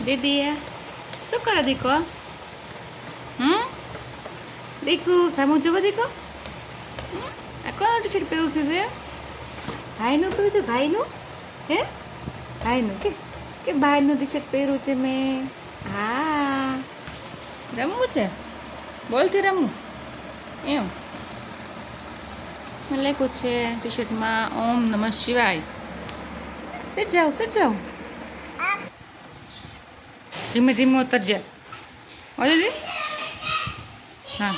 દીદી શું કરો દીકો? દીકુ સામું જોવો દીકો. આ કોનું ટી શર્ટ પહેરવું છે તે? ભાઈનું પહેર્યું છે? ભાઈનું હે? ભાઈનું કે ભાઈનું ટી શર્ટ પહેર્યું છે મેં? હા રમવું છે, બોલથી રમવું એમ લખ્યું છે ટી શર્ટમાં ઓમ નમઃ શિવાય. sit જાઓ ધીમે ધીમે ઉતરજે. હો દીદી હા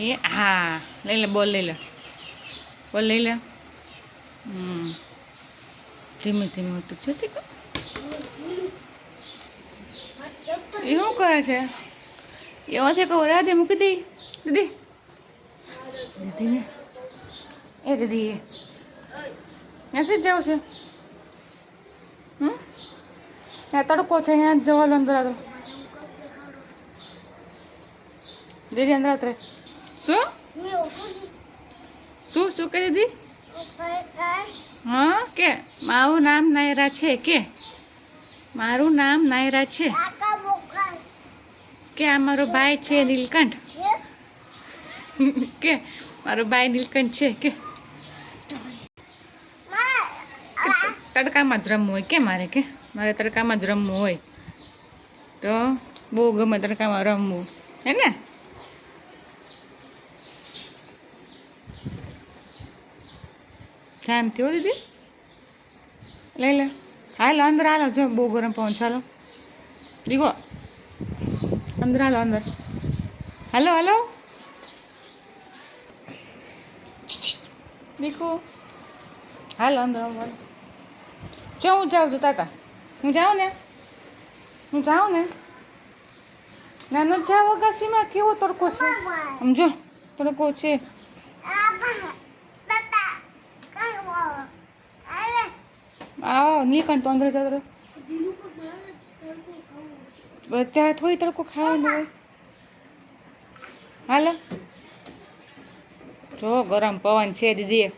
એ હા લઈ લે બોલ લઈ લે ધીમે ધીમે ઉતરજે. ઠીક એ શું કરે છે? એવાથી કહું રાધે મૂકી દઈ દીદી દીદીને એ દીદી મેસેજ જાવ છે. ત્યાં તડકો છે અહીંયા જ જવાનું અંદર આતો દીદી અંદર આતરે શું શું શું કે દીદી? હા કે મારું નામ નાયરા છે કે મારું નામ નાયરા છે કે આ મારો ભાઈ છે નીલકંઠ કે મારો ભાઈ નીલકંઠ છે કે તડકામાં જ રમવું હોય કે મારે તડકામાં જ રમવું હોય તો બહુ ગમે તડકામાં રમવું હે ને. શાંતિ હો દીદી લઈ લે. હાલો અંદર હાલો જો બહુ ગરમ પવન. ચાલો દીકો અંદર હાલો અંદર હાલો દીકો હાલો અંદર જો હું જાઉં છું તાતા હું જાઉં ને ના ન જાવ અગાસીમાં કેવો તડકો છે સમજો તડકો છે. આવો નીકળ તો અંદર જતો ત્યાં થોડી તડકો ખાવાનું હોય. હાલો જો ગરમ પવન છે દીદી.